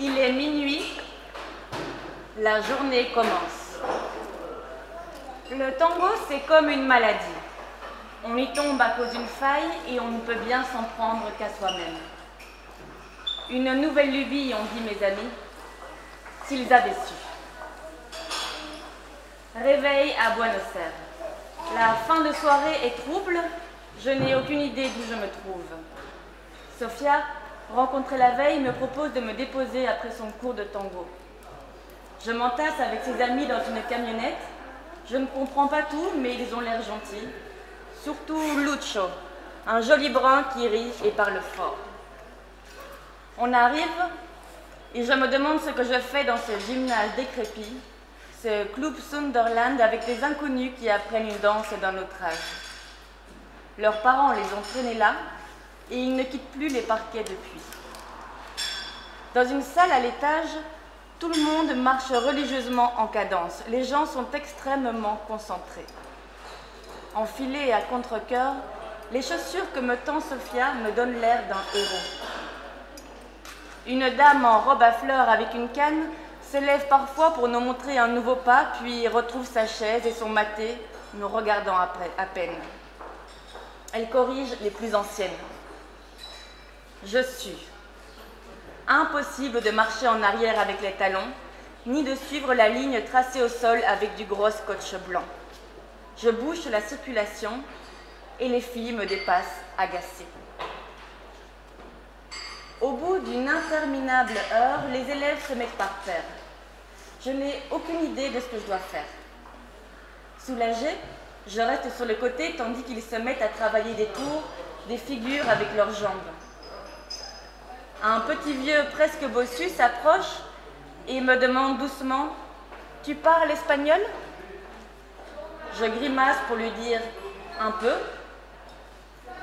Il est minuit, la journée commence. Le tango, c'est comme une maladie. On y tombe à cause d'une faille et on ne peut bien s'en prendre qu'à soi-même. Une nouvelle lubie, ont dit mes amis, s'ils avaient su. Réveil à Buenos Aires. La fin de soirée est trouble, je n'ai aucune idée d'où je me trouve. Sofia, rencontrée la veille, me propose de me déposer après son cours de tango. Je m'entasse avec ses amis dans une camionnette. Je ne comprends pas tout, mais ils ont l'air gentils. Surtout Lucho, un joli brun qui rit et parle fort. On arrive et je me demande ce que je fais dans ce gymnase décrépit, ce club Sunderland avec des inconnus qui apprennent une danse d'un autre âge. Leurs parents les ont traînés là et ils ne quittent plus les parquets depuis. Dans une salle à l'étage, tout le monde marche religieusement en cadence. Les gens sont extrêmement concentrés. Enfilées à contre-cœur, les chaussures que me tend Sofia me donnent l'air d'un héros. Une dame en robe à fleurs avec une canne se lève parfois pour nous montrer un nouveau pas, puis retrouve sa chaise et son maté, nous regardant à peine. Elle corrige les plus anciennes. Je suis. Impossible de marcher en arrière avec les talons, ni de suivre la ligne tracée au sol avec du gros scotch blanc. Je bouche la circulation et les filles me dépassent agacées. Au bout d'une interminable heure, les élèves se mettent par terre. Je n'ai aucune idée de ce que je dois faire. Soulagée, je reste sur le côté tandis qu'ils se mettent à travailler des tours, des figures avec leurs jambes. Un petit vieux presque bossu s'approche et me demande doucement « Tu parles espagnol ?» Je grimace pour lui dire « Un peu. »«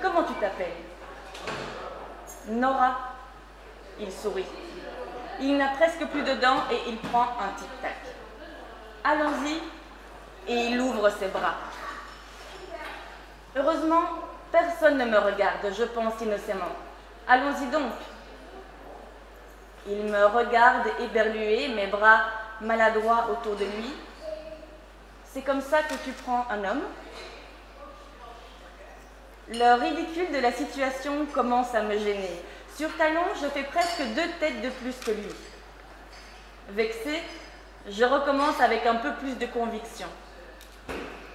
Comment tu t'appelles ?»« Nora. » Il sourit. Il n'a presque plus de dents et il prend un tic-tac. « Allons-y » et il ouvre ses bras. Heureusement, personne ne me regarde, je pense innocemment. « Allons-y donc !» Il me regarde éberlué, mes bras maladroits autour de lui. c'est comme ça que tu prends un homme. Le ridicule de la situation commence à me gêner. Sur talon, je fais presque 2 têtes de plus que lui. Vexé, je recommence avec un peu plus de conviction.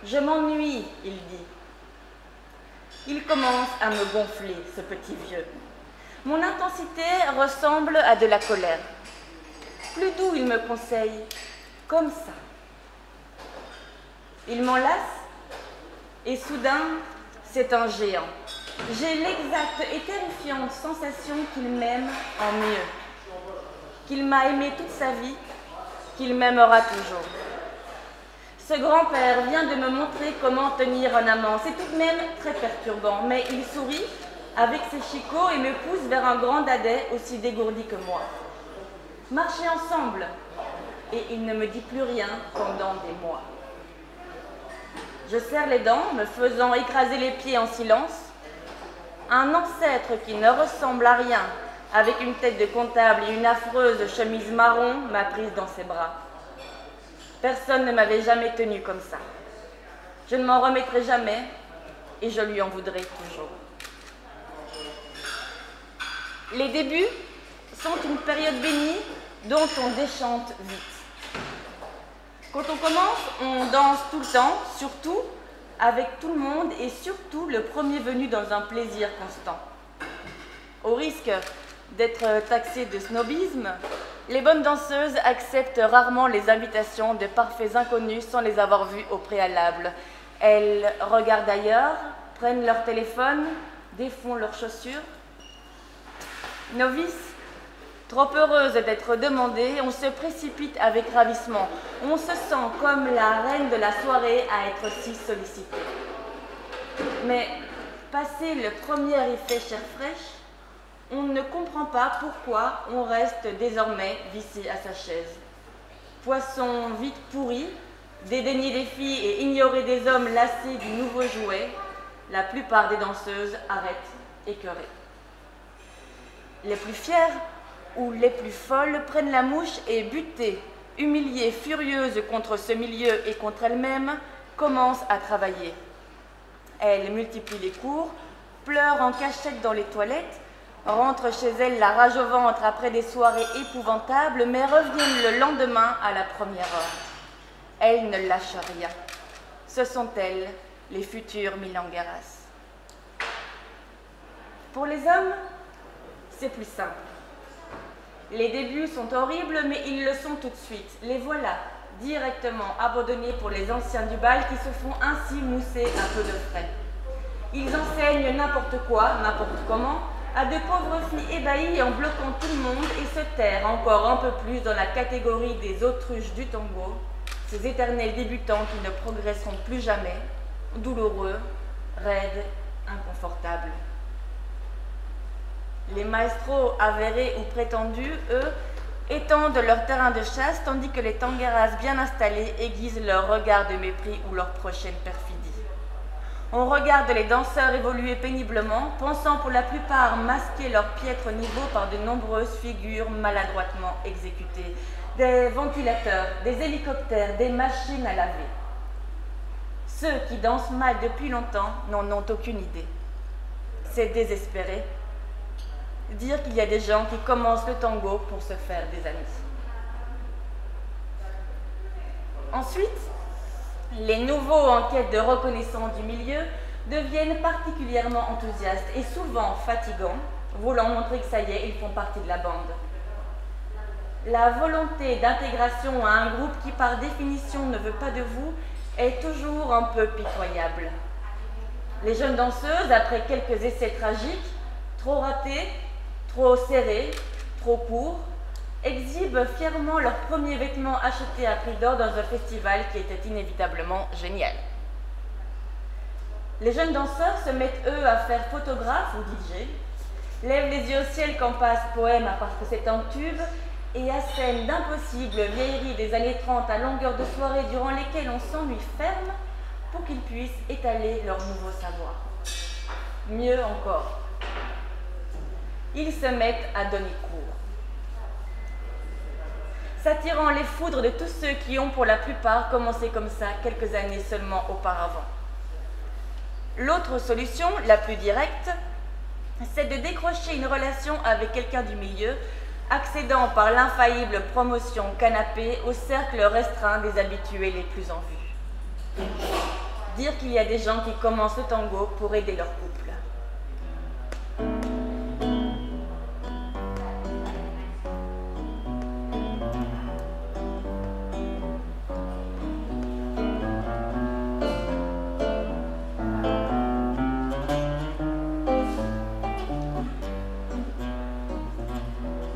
Je m'ennuie, il dit. Il commence à me gonfler, ce petit vieux. Mon intensité ressemble à de la colère. Plus doux, il me conseille, comme ça. Il m'enlace et soudain, c'est un géant. J'ai l'exacte et terrifiante sensation qu'il m'aime en mieux, qu'il m'a aimé toute sa vie, qu'il m'aimera toujours. Ce grand-père vient de me montrer comment tenir un amant. C'est tout de même très perturbant, mais il sourit avec ses chicots et me pousse vers un grand dadais aussi dégourdi que moi. Marcher ensemble, et il ne me dit plus rien pendant des mois. Je serre les dents, me faisant écraser les pieds en silence. Un ancêtre qui ne ressemble à rien, avec une tête de comptable et une affreuse chemise marron, m'a prise dans ses bras. Personne ne m'avait jamais tenue comme ça. Je ne m'en remettrai jamais et je lui en voudrai toujours. Les débuts sont une période bénie dont on déchante vite. Quand on commence, on danse tout le temps, surtout avec tout le monde et surtout le premier venu dans un plaisir constant. Au risque d'être taxées de snobisme, les bonnes danseuses acceptent rarement les invitations de parfaits inconnus sans les avoir vus au préalable. Elles regardent ailleurs, prennent leur téléphone, défont leurs chaussures. Novices, trop heureuse d'être demandée, on se précipite avec ravissement. On se sent comme la reine de la soirée à être si sollicitée. Mais, passé le premier effet chair fraîche, on ne comprend pas pourquoi on reste désormais vissé à sa chaise. Poisson vite pourri, dédaigner des filles et ignorer des hommes lassés du nouveau jouet, la plupart des danseuses arrêtent écœurées. Les plus fières ou les plus folles prennent la mouche et, butées, humiliées, furieuses contre ce milieu et contre elles-mêmes, commencent à travailler. Elles multiplient les cours, pleurent en cachette dans les toilettes, rentrent chez elles la rage au ventre après des soirées épouvantables, mais reviennent le lendemain à la première heure. Elles ne lâchent rien. Ce sont elles, les futures milongueras. Pour les hommes, c'est plus simple. Les débuts sont horribles, mais ils le sont tout de suite. Les voilà, directement abandonnés pour les anciens du bal qui se font ainsi mousser un peu de frais. Ils enseignent n'importe quoi, n'importe comment, à de pauvres filles ébahies en bloquant tout le monde et se taire encore un peu plus dans la catégorie des autruches du tango, ces éternels débutants qui ne progresseront plus jamais, douloureux, raides, inconfortables. Les maestros avérés ou prétendus, eux, étendent leur terrain de chasse, tandis que les tangueras bien installés aiguisent leur regard de mépris ou leur prochaine perfidie. On regarde les danseurs évoluer péniblement, pensant pour la plupart masquer leur piètre niveau par de nombreuses figures maladroitement exécutées. Des ventilateurs, des hélicoptères, des machines à laver. Ceux qui dansent mal depuis longtemps n'en ont aucune idée. C'est désespéré. Dire qu'il y a des gens qui commencent le tango pour se faire des amis. Ensuite, les nouveaux en quête de reconnaissance du milieu deviennent particulièrement enthousiastes et souvent fatigants, voulant montrer que ça y est, ils font partie de la bande. La volonté d'intégration à un groupe qui par définition ne veut pas de vous est toujours un peu pitoyable. Les jeunes danseuses, après quelques essais tragiques, trop ratés, trop serrés, trop courts, exhibent fièrement leurs premiers vêtements achetés à prix d'or dans un festival qui était inévitablement génial. Les jeunes danseurs se mettent, eux, à faire photographe ou DJ, lèvent les yeux au ciel quand passe poème à parce que c'est un tube, et assènent d'impossibles vieilleries des années 30 à longueur de soirée durant lesquelles on s'ennuie ferme pour qu'ils puissent étaler leur nouveau savoir. Mieux encore, ils se mettent à donner cours. s'attirant les foudres de tous ceux qui ont pour la plupart commencé comme ça quelques années seulement auparavant. L'autre solution, la plus directe, c'est de décrocher une relation avec quelqu'un du milieu, accédant par l'infaillible promotion canapé au cercle restreint des habitués les plus en vue. Dire qu'il y a des gens qui commencent le tango pour aider leur couple.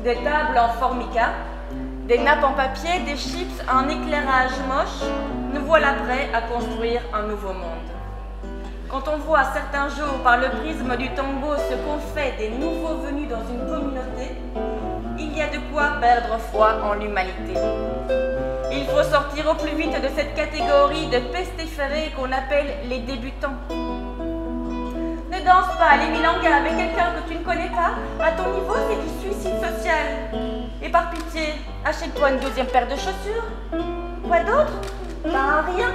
Des tables en formica, des nappes en papier, des chips, un éclairage moche, nous voilà prêts à construire un nouveau monde. Quand on voit certains jours par le prisme du tango ce qu'ont fait des nouveaux venus dans une communauté, il y a de quoi perdre foi en l'humanité. Il faut sortir au plus vite de cette catégorie de pestiférés qu'on appelle les débutants. Ne danse pas les milongas avec quelqu'un que tu ne connais pas. À ton niveau, c'est du suicide social. Et par pitié, achète-toi une deuxième paire de chaussures. Quoi d'autre? Ben rien.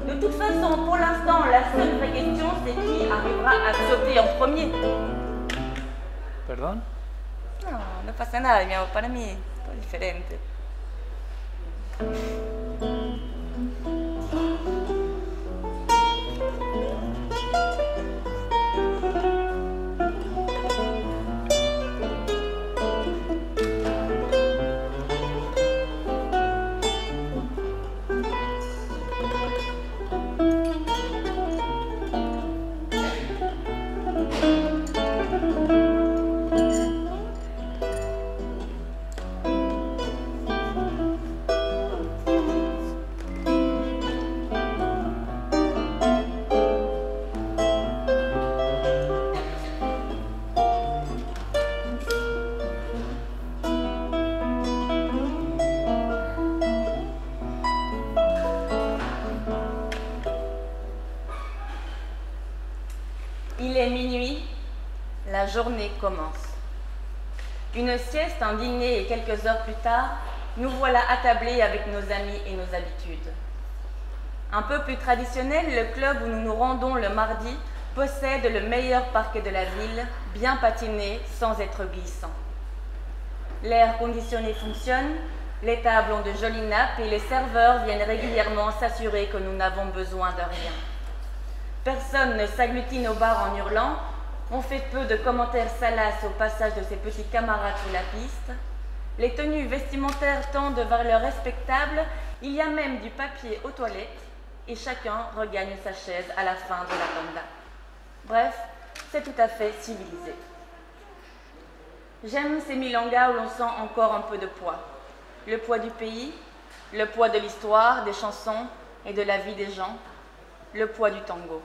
De toute façon, pour l'instant, la seule vraie question, c'est qui arrivera à sauter en premier. Pardon? No, non passa nada, abbiamo para mí, un po' differente. Il est minuit, la journée commence. Une sieste, un dîner et quelques heures plus tard, nous voilà attablés avec nos amis et nos habitudes. Un peu plus traditionnel, le club où nous nous rendons le mardi possède le meilleur parquet de la ville, bien patiné sans être glissant. L'air conditionné fonctionne, les tables ont de jolies nappes et les serveurs viennent régulièrement s'assurer que nous n'avons besoin de rien. Personne ne s'agglutine au bar en hurlant, on fait peu de commentaires salaces au passage de ses petits camarades sur la piste. Les tenues vestimentaires tendent vers le respectable, il y a même du papier aux toilettes et chacun regagne sa chaise à la fin de la banda. Bref, c'est tout à fait civilisé. J'aime ces milongas où l'on sent encore un peu de poids. Le poids du pays, le poids de l'histoire, des chansons et de la vie des gens, le poids du tango.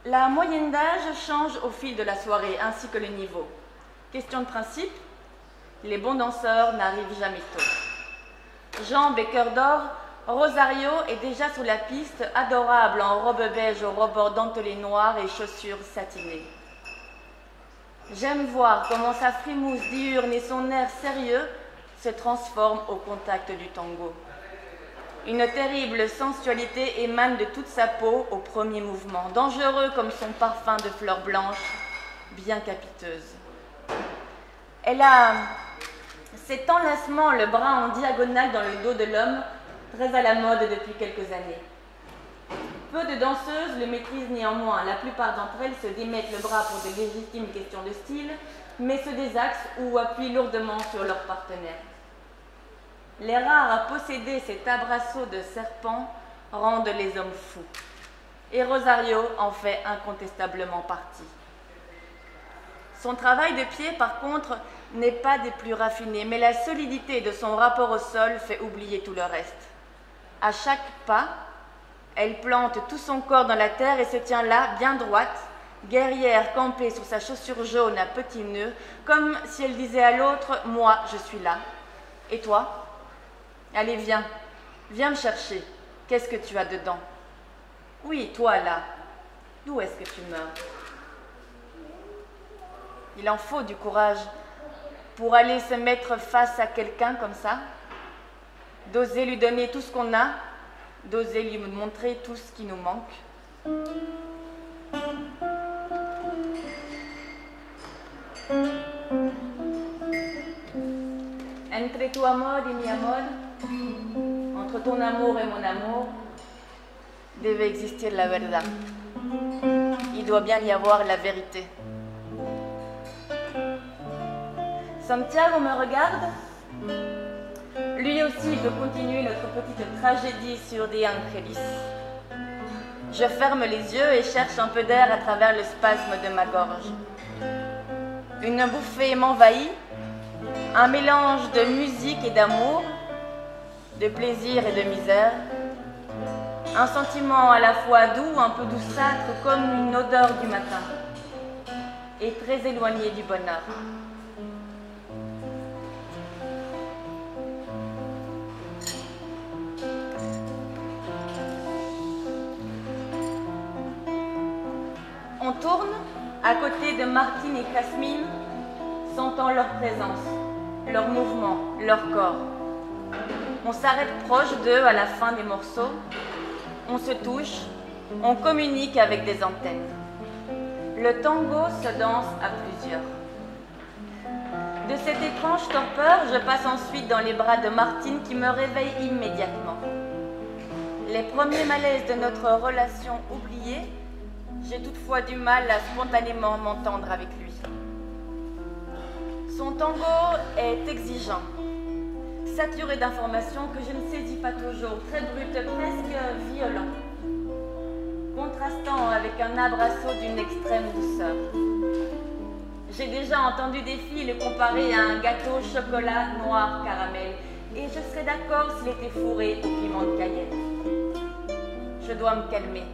La moyenne d'âge change au fil de la soirée, ainsi que le niveau. Question de principe, les bons danseurs n'arrivent jamais tôt. Jambes et cœur d'or, Rosario est déjà sur la piste, adorable en robe beige aux rebords dentelés noirs et chaussures satinées. J'aime voir comment sa frimousse diurne et son air sérieux se transforment au contact du tango. Une terrible sensualité émane de toute sa peau au premier mouvement, dangereux comme son parfum de fleurs blanches, bien capiteuse. Elle a cet enlacement, le bras en diagonale dans le dos de l'homme, très à la mode depuis quelques années. Peu de danseuses le maîtrisent néanmoins. La plupart d'entre elles se démettent le bras pour de légitimes questions de style, mais se désaxent ou appuient lourdement sur leur partenaire. Les rares à posséder cet abraceau de serpent rendent les hommes fous. Et Rosario en fait incontestablement partie. Son travail de pied, par contre, n'est pas des plus raffinés, mais la solidité de son rapport au sol fait oublier tout le reste. À chaque pas, elle plante tout son corps dans la terre et se tient là, bien droite, guerrière campée sur sa chaussure jaune à petits nœuds, comme si elle disait à l'autre « Moi, je suis là. Et toi ? Allez, viens me chercher. Qu'est-ce que tu as dedans ? Oui, toi là. D'où est-ce que tu meurs ? Il en faut du courage pour aller se mettre face à quelqu'un comme ça, d'oser lui donner tout ce qu'on a, d'oser lui montrer tout ce qui nous manque. Entre tu amor y mi amor, entre ton amour et mon amour, debe existir la verdad. Il doit bien y avoir la vérité. Santiago me regarde. Lui aussi veut continuer notre petite tragédie sur De Angelis. Je ferme les yeux et cherche un peu d'air à travers le spasme de ma gorge. Une bouffée m'envahit, un mélange de musique et d'amour, de plaisir et de misère, un sentiment à la fois doux, un peu douceâtre, comme une odeur du matin, et très éloigné du bonheur. On tourne à côté de Martine et Casmine, sentant leur présence, leur mouvement, leur corps. On s'arrête proche d'eux à la fin des morceaux, on se touche, on communique avec des antennes. Le tango se danse à plusieurs. De cette étrange torpeur, je passe ensuite dans les bras de Martine qui me réveille immédiatement. Les premiers malaises de notre relation oubliée, j'ai toutefois du mal à spontanément m'entendre avec lui. Son tango est exigeant, saturé d'informations que je ne saisis pas toujours, très brut, presque violent, contrastant avec un abrasso d'une extrême douceur. J'ai déjà entendu des filles le comparer à un gâteau chocolat noir caramel, et je serais d'accord s'il était fourré au piment de Cayenne. Je dois me calmer,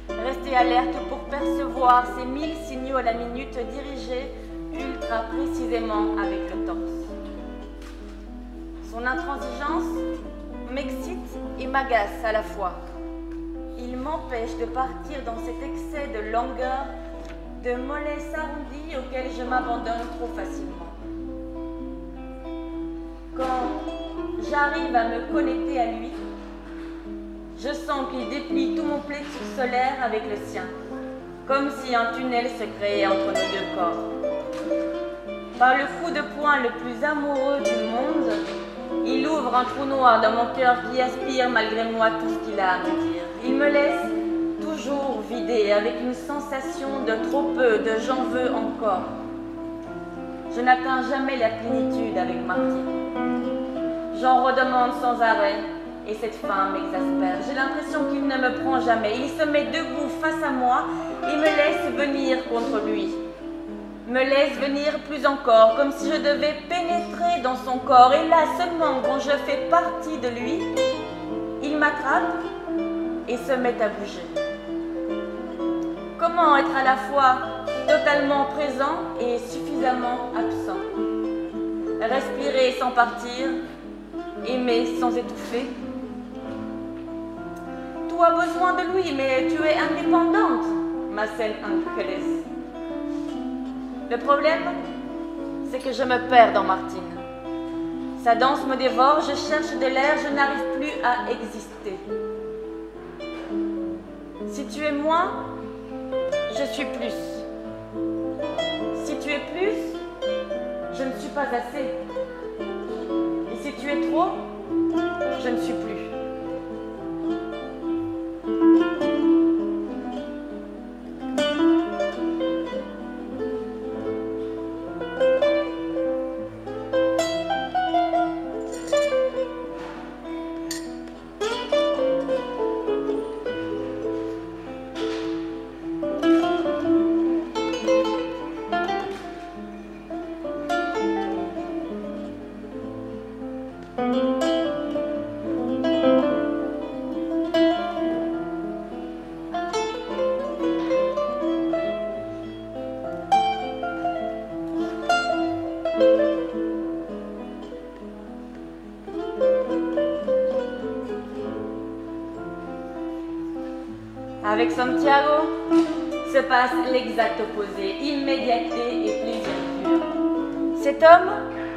rester alerte pour percevoir ces 1000 signaux à la minute dirigés ultra précisément avec le torse. Son intransigeance m'excite et m'agace à la fois. Il m'empêche de partir dans cet excès de langueur, de mollesse arrondie auquel je m'abandonne trop facilement. Quand j'arrive à me connecter à lui, je sens qu'il déplie tout mon plexus solaire avec le sien, comme si un tunnel se créait entre nos deux corps. Par le coup de poing le plus amoureux du monde, il ouvre un trou noir dans mon cœur qui aspire malgré moi tout ce qu'il a à me dire. Il me laisse toujours vidé avec une sensation de trop peu, de j'en veux encore. Je n'atteins jamais la plénitude avec Martine. J'en redemande sans arrêt et cette faim m'exaspère. J'ai l'impression qu'il ne me prend jamais. Il se met debout face à moi et me laisse venir contre lui. Me laisse venir plus encore, comme si je devais pénétrer dans son corps. Et là seulement, quand je fais partie de lui, il m'attrape et se met à bouger. Comment être à la fois totalement présent et suffisamment absent? Respirer sans partir, aimer sans étouffer. Tu as besoin de lui, mais tu es indépendante, Marcel Angeles. Le problème, c'est que je me perds dans Martine. Sa danse me dévore, je cherche de l'air, je n'arrive plus à exister. Si tu es moins, je suis plus. Si tu es plus, je ne suis pas assez. Et si tu es trop, je ne suis plus. Avec Santiago se passe l'exact opposé, immédiateté et plaisir pur. Cet homme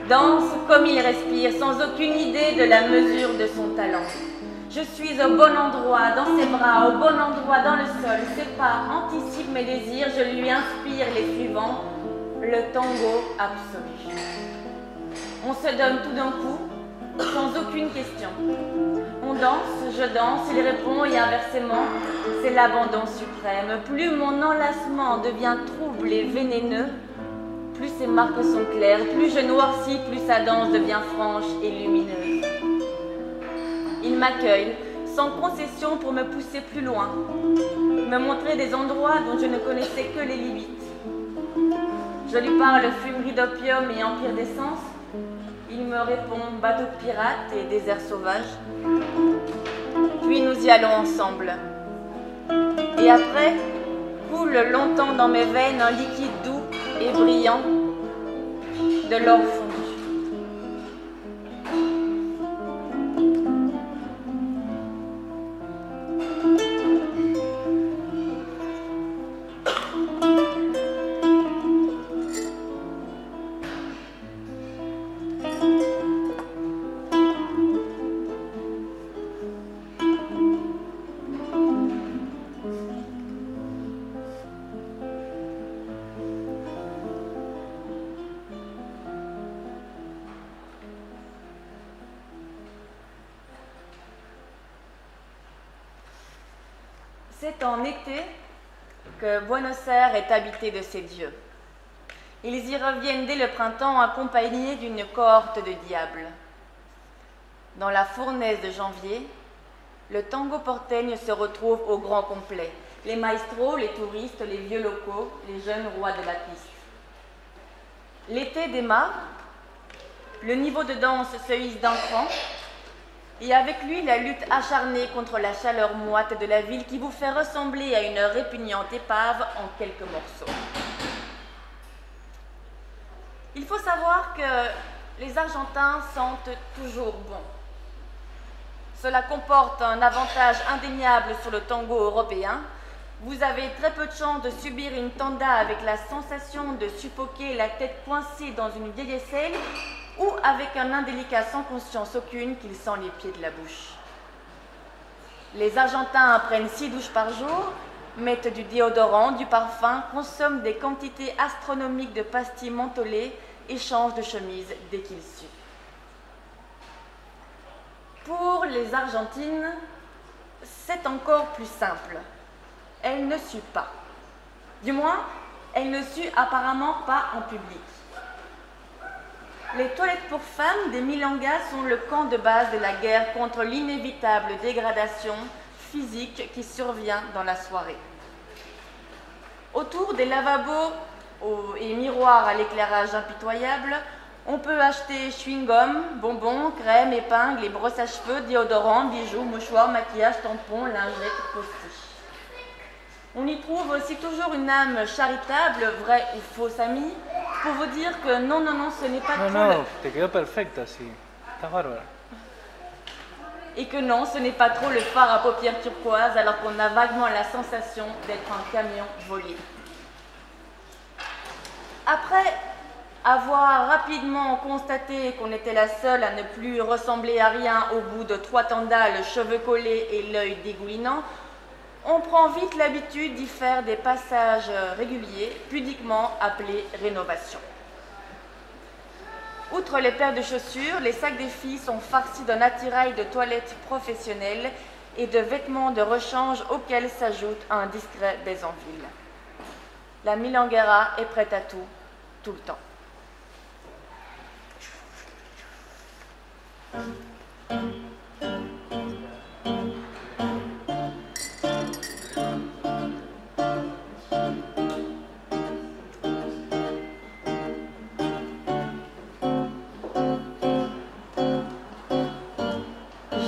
danse comme il respire, sans aucune idée de la mesure de son talent. Je suis au bon endroit, dans ses bras, au bon endroit, dans le sol. Ses pas anticipent mes désirs, je lui inspire les suivants, le tango absolu. On se donne tout d'un coup, sans aucune question. On danse, je danse, il répond et inversement, c'est l'abandon suprême. Plus mon enlacement devient trouble et vénéneux, plus ses marques sont claires, plus je noircis, plus sa danse devient franche et lumineuse. Il m'accueille, sans concession pour me pousser plus loin, me montrer des endroits dont je ne connaissais que les limites. Je lui parle fumerie d'opium et empire d'essence. Il me répond bateau de pirates et désert sauvage. Puis nous y allons ensemble. Et après, coule longtemps dans mes veines un liquide doux et brillant, de l'or fondu. C'est en été que Buenos Aires est habité de ses dieux. Ils y reviennent dès le printemps accompagnés d'une cohorte de diables. Dans la fournaise de janvier, le tango porteño se retrouve au grand complet. Les maestros, les touristes, les vieux locaux, les jeunes rois de la piste. L'été démarre, le niveau de danse se hisse d'un cran, et avec lui la lutte acharnée contre la chaleur moite de la ville qui vous fait ressembler à une répugnante épave en quelques morceaux. Il faut savoir que les Argentins sentent toujours bon. Cela comporte un avantage indéniable sur le tango européen. Vous avez très peu de chance de subir une tanda avec la sensation de suffoquer la tête coincée dans une vieille aisselle ou avec un indélicat sans conscience aucune qu'il sent les pieds de la bouche. Les Argentins prennent 6 douches par jour, mettent du déodorant, du parfum, consomment des quantités astronomiques de pastilles mentholées et changent de chemise dès qu'ils suent. Pour les Argentines, c'est encore plus simple. Elles ne suent pas. Du moins, elles ne suent apparemment pas en public. Les toilettes pour femmes des Milongas sont le camp de base de la guerre contre l'inévitable dégradation physique qui survient dans la soirée. Autour des lavabos et miroirs à l'éclairage impitoyable, on peut acheter chewing-gum, bonbons, crèmes, épingles et brosses à cheveux, déodorants, bijoux, mouchoirs, maquillage, tampons, lingettes, postiches. On y trouve aussi toujours une âme charitable, vraie ou fausse amie, pour vous dire que non, ce n'est pas trop... Non, te quedó perfecta, sí. Estás bárbara. Et que non, ce n'est pas trop le phare à paupières turquoises, alors qu'on a vaguement la sensation d'être un camion volé. Après avoir rapidement constaté qu'on était la seule à ne plus ressembler à rien au bout de 3 tandas, le cheveu collé et l'œil dégoulinant, on prend vite l'habitude d'y faire des passages réguliers, pudiquement appelés rénovation. Outre les paires de chaussures, les sacs des filles sont farcis d'un attirail de toilette professionnel et de vêtements de rechange auxquels s'ajoute un discret baiser en ville. La milonguera est prête à tout le temps.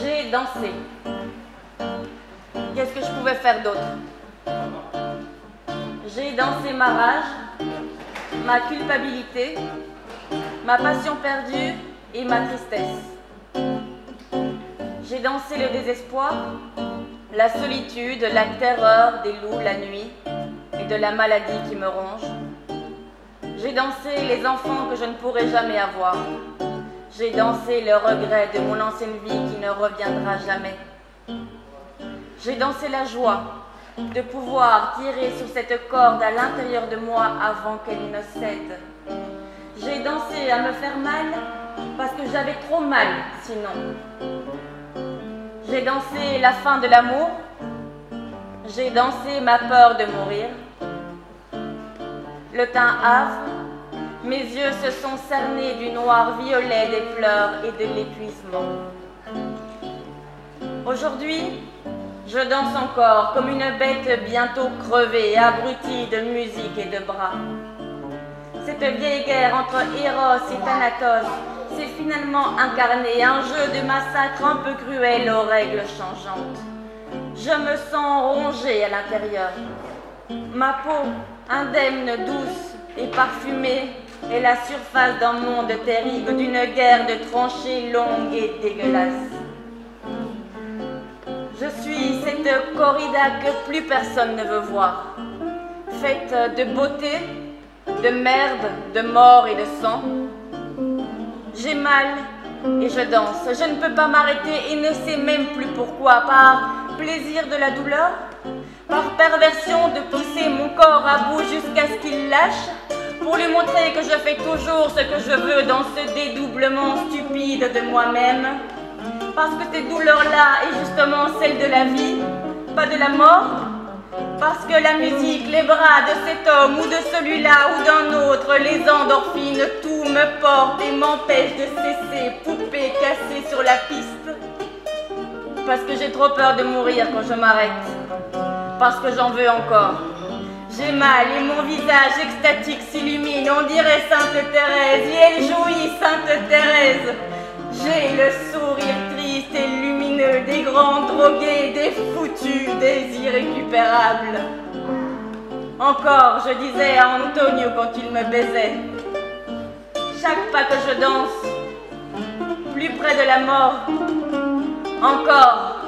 J'ai dansé. Qu'est-ce que je pouvais faire d'autre? J'ai dansé ma rage, ma culpabilité, ma passion perdue et ma tristesse. J'ai dansé le désespoir, la solitude, la terreur des loups la nuit et de la maladie qui me ronge. J'ai dansé les enfants que je ne pourrai jamais avoir. J'ai dansé le regret de mon ancienne vie qui ne reviendra jamais. J'ai dansé la joie de pouvoir tirer sur cette corde à l'intérieur de moi avant qu'elle ne cède. J'ai dansé à me faire mal parce que j'avais trop mal sinon. J'ai dansé la fin de l'amour. J'ai dansé ma peur de mourir. Le teint hâve, mes yeux se sont cernés du noir violet des pleurs et de l'épuisement. Aujourd'hui, je danse encore comme une bête bientôt crevée, abrutie de musique et de bras. Cette vieille guerre entre Eros et Thanatos s'est finalement incarnée, un jeu de massacre un peu cruel aux règles changeantes. Je me sens rongée à l'intérieur. Ma peau, indemne, douce et parfumée, est la surface d'un monde terrible, d'une guerre de tranchées longue et dégueulasse. Je suis cette corrida que plus personne ne veut voir, faite de beauté, de merde, de mort et de sang. J'ai mal et je danse. Je ne peux pas m'arrêter et ne sais même plus pourquoi. Par plaisir de la douleur, par perversion de pousser mon corps à bout jusqu'à ce qu'il lâche, pour lui montrer que je fais toujours ce que je veux dans ce dédoublement stupide de moi-même. Parce que cette douleur-là est justement celle de la vie, pas de la mort. Parce que la musique, les bras de cet homme ou de celui-là ou d'un autre, les endorphines, tout me porte et m'empêche de cesser, poupée cassée sur la piste. Parce que j'ai trop peur de mourir quand je m'arrête. Parce que j'en veux encore. J'ai mal et mon visage extatique s'illumine, on dirait Sainte Thérèse, et elle jouit Sainte Thérèse. J'ai le sourire triste et lumineux des grands drogués, des foutus, des irrécupérables. Encore, je disais à Antonio quand il me baisait, chaque pas que je danse, plus près de la mort, encore.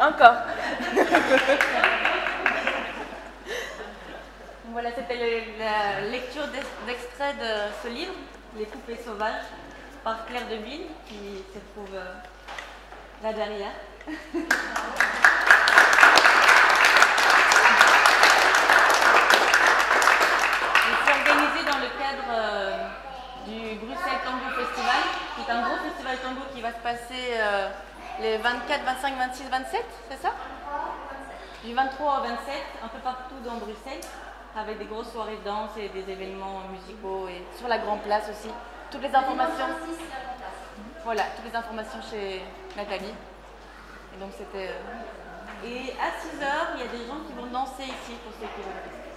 Encore. Voilà, c'était la lecture d'extrait de ce livre, Les poupées sauvages, par Claire Deville, qui se trouve là derrière. C'est organisé dans le cadre du Bruxelles Tango Festival, qui est un gros festival tango qui va se passer les 24, 25, 26, 27, c'est ça? Du 23 au 27, un peu partout dans Bruxelles, avec des grosses soirées de danse et des événements musicaux, et sur la Grande Place aussi. Toutes les informations. Voilà, toutes les informations chez Nathalie. Et donc c'était. Et à 6 h, il y a des gens qui vont danser ici pour ceux qui veulent rester.